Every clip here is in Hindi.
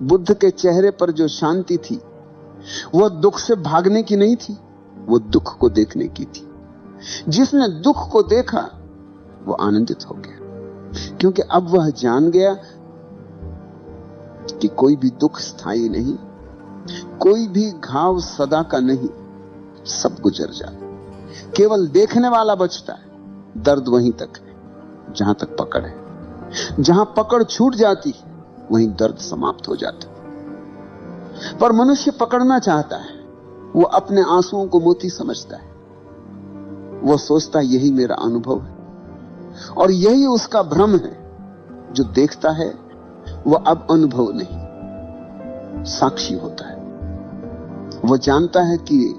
बुद्ध के चेहरे पर जो शांति थी वह दुख से भागने की नहीं थी, वो दुख को देखने की थी। जिसने दुख को देखा वो आनंदित हो गया, क्योंकि अब वह जान गया कि कोई भी दुख स्थायी नहीं, कोई भी घाव सदा का नहीं, सब गुजर जाए। केवल देखने वाला बचता है। दर्द वहीं तक है जहां तक पकड़ है। जहां पकड़ छूट जाती है वहीं दर्द समाप्त हो जाता है। पर मनुष्य पकड़ना चाहता है, वो अपने आंसुओं को मोती समझता है। वो सोचता है यही मेरा अनुभव है, और यही उसका भ्रम है। जो देखता है वह अब अनुभव नहीं, साक्षी होता है। वो जानता है कि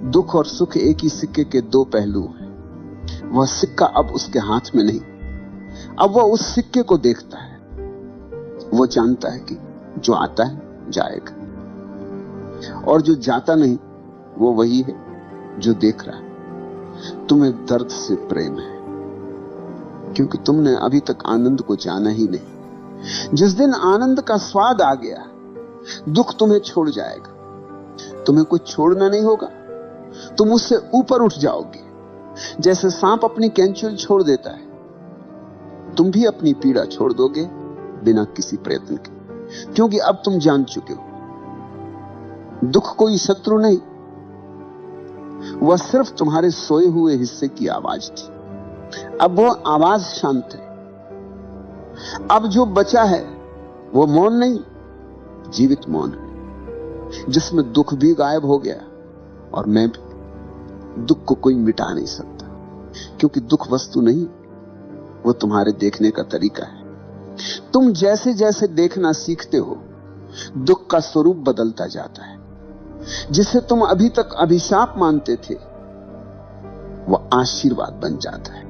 दुख और सुख एक ही सिक्के के दो पहलू हैं। वह सिक्का अब उसके हाथ में नहीं, अब वह उस सिक्के को देखता है। वो जानता है कि जो आता है जाएगा, और जो जाता नहीं वो वही है जो देख रहा है। तुम्हें दर्द से प्रेम है, क्योंकि तुमने अभी तक आनंद को जाना ही नहीं। जिस दिन आनंद का स्वाद आ गया, दुख तुम्हें छोड़ जाएगा। तुम्हें कुछ छोड़ना नहीं होगा, तुम उससे ऊपर उठ जाओगे। जैसे सांप अपनी कैंचुल छोड़ देता है, तुम भी अपनी पीड़ा छोड़ दोगे बिना किसी प्रयत्न के, क्योंकि अब तुम जान चुके हो दुख कोई शत्रु नहीं, वह सिर्फ तुम्हारे सोए हुए हिस्से की आवाज थी। अब वो आवाज शांत है। अब जो बचा है वो मौन नहीं, जीवित मौन है, जिसमें दुख भी गायब हो गया और मैं भी। दुख को कोई मिटा नहीं सकता, क्योंकि दुख वस्तु नहीं, वो तुम्हारे देखने का तरीका है। तुम जैसे जैसे देखना सीखते हो, दुख का स्वरूप बदलता जाता है। जिसे तुम अभी तक अभिशाप मानते थे वह आशीर्वाद बन जाता है।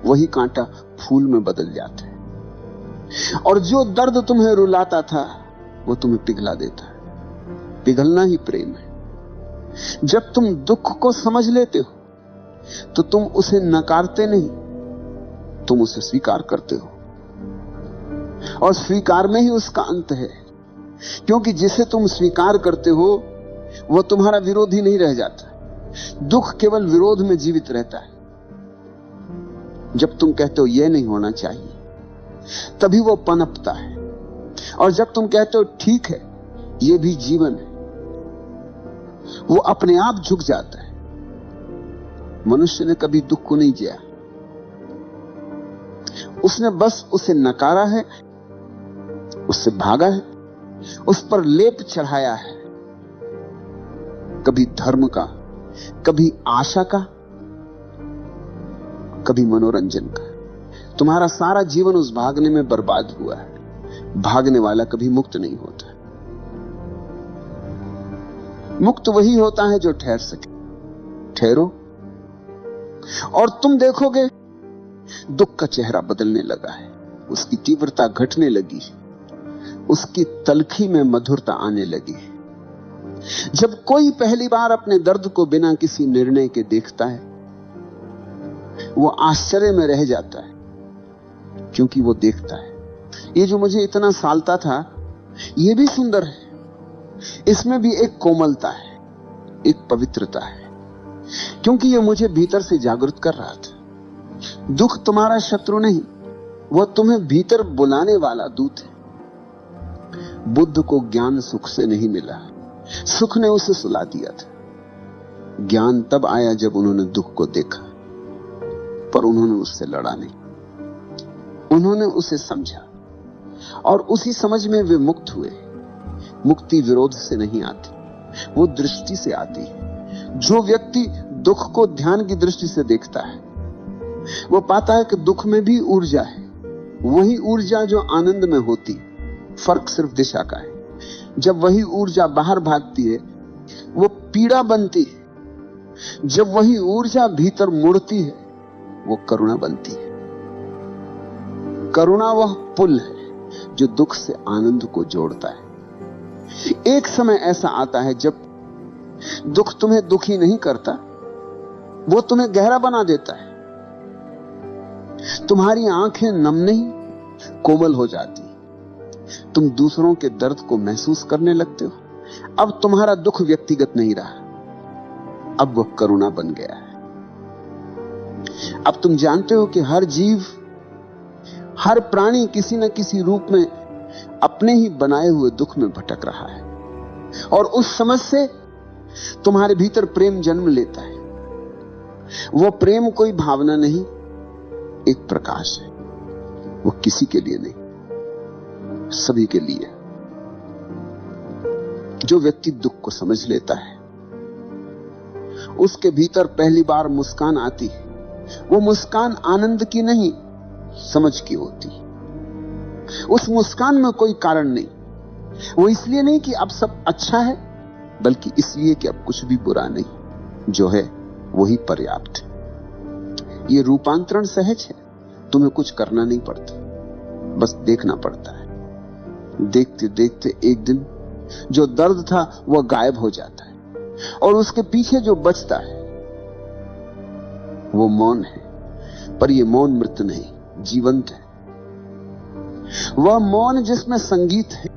वही कांटा फूल में बदल जाता है, और जो दर्द तुम्हें रुलाता था वो तुम्हें पिघला देता है। पिघलना ही प्रेम है। जब तुम दुख को समझ लेते हो तो तुम उसे नकारते नहीं, तुम उसे स्वीकार करते हो, और स्वीकार में ही उसका अंत है। क्योंकि जिसे तुम स्वीकार करते हो वह तुम्हारा विरोधी नहीं रह जाता। दुख केवल विरोध में जीवित रहता है। जब तुम कहते हो यह नहीं होना चाहिए, तभी वो पनपता है, और जब तुम कहते हो ठीक है यह भी जीवन है, वो अपने आप झुक जाता है। मनुष्य ने कभी दुख को नहीं जिया, उसने बस उसे नकारा है, उससे भागा है, उस पर लेप चढ़ाया है, कभी धर्म का, कभी आशा का, कभी मनोरंजन का। तुम्हारा सारा जीवन उस भागने में बर्बाद हुआ है। भागने वाला कभी मुक्त नहीं होता। मुक्त वही होता है जो ठहर सके। ठहरो और तुम देखोगे दुख का चेहरा बदलने लगा है, उसकी तीव्रता घटने लगी है, उसकी तलखी में मधुरता आने लगी है। जब कोई पहली बार अपने दर्द को बिना किसी निर्णय के देखता है, वो आश्चर्य में रह जाता है, क्योंकि वो देखता है ये जो मुझे इतना सालता था ये भी सुंदर है। इसमें भी एक कोमलता है, एक पवित्रता है, क्योंकि ये मुझे भीतर से जागृत कर रहा था। दुख तुम्हारा शत्रु नहीं, वह तुम्हें भीतर बुलाने वाला दूत है। बुद्ध को ज्ञान सुख से नहीं मिला, सुख ने उसे सुला दिया था। ज्ञान तब आया जब उन्होंने दुख को देखा, पर उन्होंने उससे लड़ा नहीं, उन्होंने उसे समझा, और उसी समझ में वे मुक्त हुए। मुक्ति विरोध से नहीं आती, वो दृष्टि से आती है। जो व्यक्ति दुख को ध्यान की दृष्टि से देखता है वो पाता है कि दुख में भी ऊर्जा है, वही ऊर्जा जो आनंद में होती। फर्क सिर्फ दिशा का है। जब वही ऊर्जा बाहर भागती है वो पीड़ा बनती है, जब वही ऊर्जा भीतर मुड़ती है वो करुणा बनती है। करुणा वह पुल है जो दुख से आनंद को जोड़ता है। एक समय ऐसा आता है जब दुख तुम्हें दुखी नहीं करता, वो तुम्हें गहरा बना देता है। तुम्हारी आंखें नम नहीं कोमल हो जाती, तुम दूसरों के दर्द को महसूस करने लगते हो। अब तुम्हारा दुख व्यक्तिगत नहीं रहा, अब वह करुणा बन गया है। अब तुम जानते हो कि हर जीव, हर प्राणी किसी न किसी रूप में अपने ही बनाए हुए दुख में भटक रहा है, और उस समझ से तुम्हारे भीतर प्रेम जन्म लेता है। वो प्रेम कोई भावना नहीं, एक प्रकाश है। वो किसी के लिए नहीं, सभी के लिए। जो व्यक्ति दुख को समझ लेता है, उसके भीतर पहली बार मुस्कान आती है। वो मुस्कान आनंद की नहीं, समझ की होती। उस मुस्कान में कोई कारण नहीं। वो इसलिए नहीं कि अब सब अच्छा है, बल्कि इसलिए कि अब कुछ भी बुरा नहीं। जो है वही पर्याप्त है। ये रूपांतरण सहज है, तुम्हें कुछ करना नहीं पड़ता, बस देखना पड़ता है। देखते देखते एक दिन जो दर्द था वह गायब हो जाता है, और उसके पीछे जो बचता है वो मौन है। पर यह मौन मृत नहीं, जीवंत है। वह मौन जिसमें संगीत है,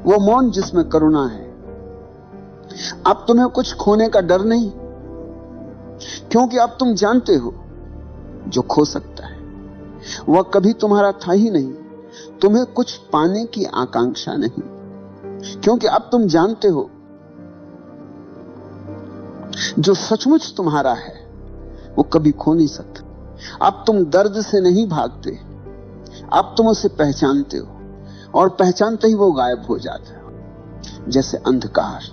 वो मौन जिसमें करुणा है। अब तुम्हें कुछ खोने का डर नहीं, क्योंकि अब तुम जानते हो जो खो सकता है वह कभी तुम्हारा था ही नहीं। तुम्हें कुछ पाने की आकांक्षा नहीं, क्योंकि अब तुम जानते हो जो सचमुच तुम्हारा है वो कभी खो नहीं सकता। अब तुम दर्द से नहीं भागते, अब तुम उसे पहचानते हो, और पहचानते ही वो गायब हो जाता है। जैसे अंधकार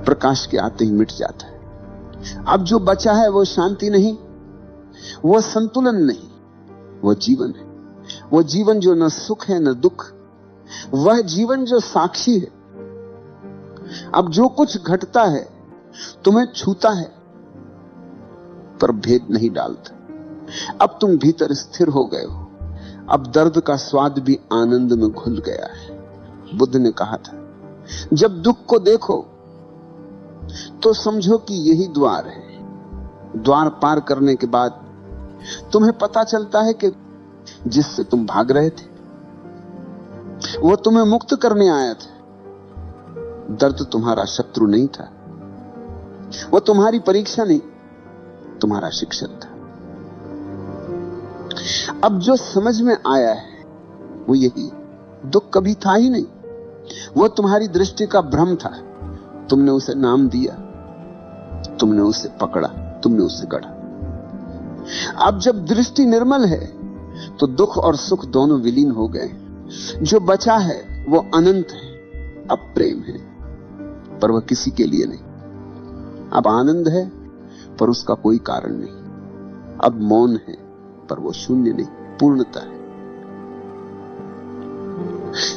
प्रकाश के आते ही मिट जाता है। अब जो बचा है वो शांति नहीं, वो संतुलन नहीं, वो जीवन है। वो जीवन जो न सुख है न दुख, वह जीवन जो साक्षी है। अब जो कुछ घटता है तुम्हें छूता है, पर भेद नहीं डालता। अब तुम भीतर स्थिर हो गए हो। अब दर्द का स्वाद भी आनंद में घुल गया है। बुद्ध ने कहा था, जब दुख को देखो तो समझो कि यही द्वार है। द्वार पार करने के बाद तुम्हें पता चलता है कि जिससे तुम भाग रहे थे वो तुम्हें मुक्त करने आया था। दर्द तुम्हारा शत्रु नहीं था, वो तुम्हारी परीक्षा नहीं, तुम्हारा शिक्षक था। अब जो समझ में आया है वो यही, दुख कभी था ही नहीं, वो तुम्हारी दृष्टि का भ्रम था। तुमने उसे नाम दिया, तुमने उसे पकड़ा, तुमने उसे गढ़ा। अब जब दृष्टि निर्मल है तो दुख और सुख दोनों विलीन हो गए। जो बचा है वो अनंत है। अब प्रेम है, पर वह किसी के लिए नहीं। अब आनंद है, पर उसका कोई कारण नहीं। अब मौन है, पर वो शून्य नहीं, पूर्णता है।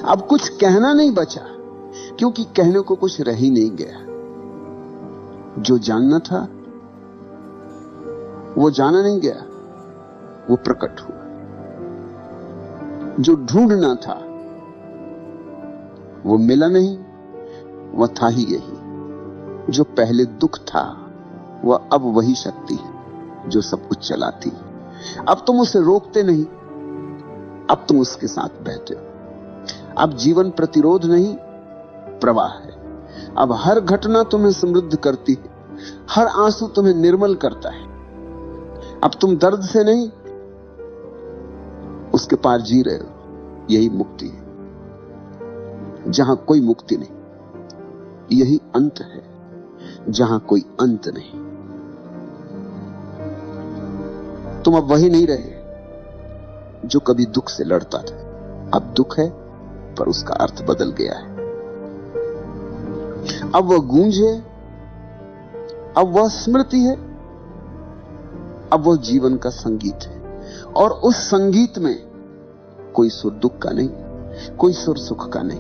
अब कुछ कहना नहीं बचा, क्योंकि कहने को कुछ रह ही नहीं गया। जो जानना था वो जाना नहीं गया, वो प्रकट हुआ। जो ढूंढना था वो मिला नहीं, वह था ही यही। जो पहले दुख था वह अब वही शक्ति है जो सब कुछ चलाती है। अब तुम उसे रोकते नहीं, अब तुम उसके साथ बहते हो। अब जीवन प्रतिरोध नहीं, प्रवाह है। अब हर घटना तुम्हें समृद्ध करती है, हर आंसू तुम्हें निर्मल करता है। अब तुम दर्द से नहीं, उसके पार जी रहे हो। यही मुक्ति है, जहां कोई मुक्ति नहीं। यही अंत है, जहां कोई अंत नहीं। तुम अब वही नहीं रहे जो कभी दुख से लड़ता था। अब दुख है, पर उसका अर्थ बदल गया है। अब वह गूंज है, अब वह स्मृति है, अब वह जीवन का संगीत है। और उस संगीत में कोई सुर दुख का नहीं, कोई सुर सुख का नहीं,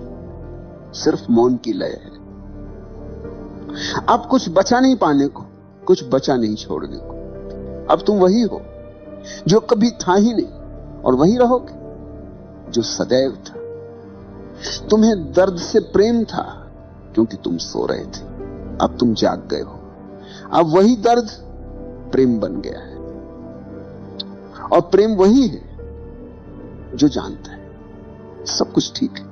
सिर्फ मौन की लय है। अब कुछ बचा नहीं पाने को, कुछ बचा नहीं छोड़ने को। अब तुम वही हो जो कभी था ही नहीं, और वही रहोगे जो सदैव था। तुम्हें दर्द से प्रेम था क्योंकि तुम सो रहे थे, अब तुम जाग गए हो। अब वही दर्द प्रेम बन गया है, और प्रेम वही है जो जानता है सब कुछ ठीक है।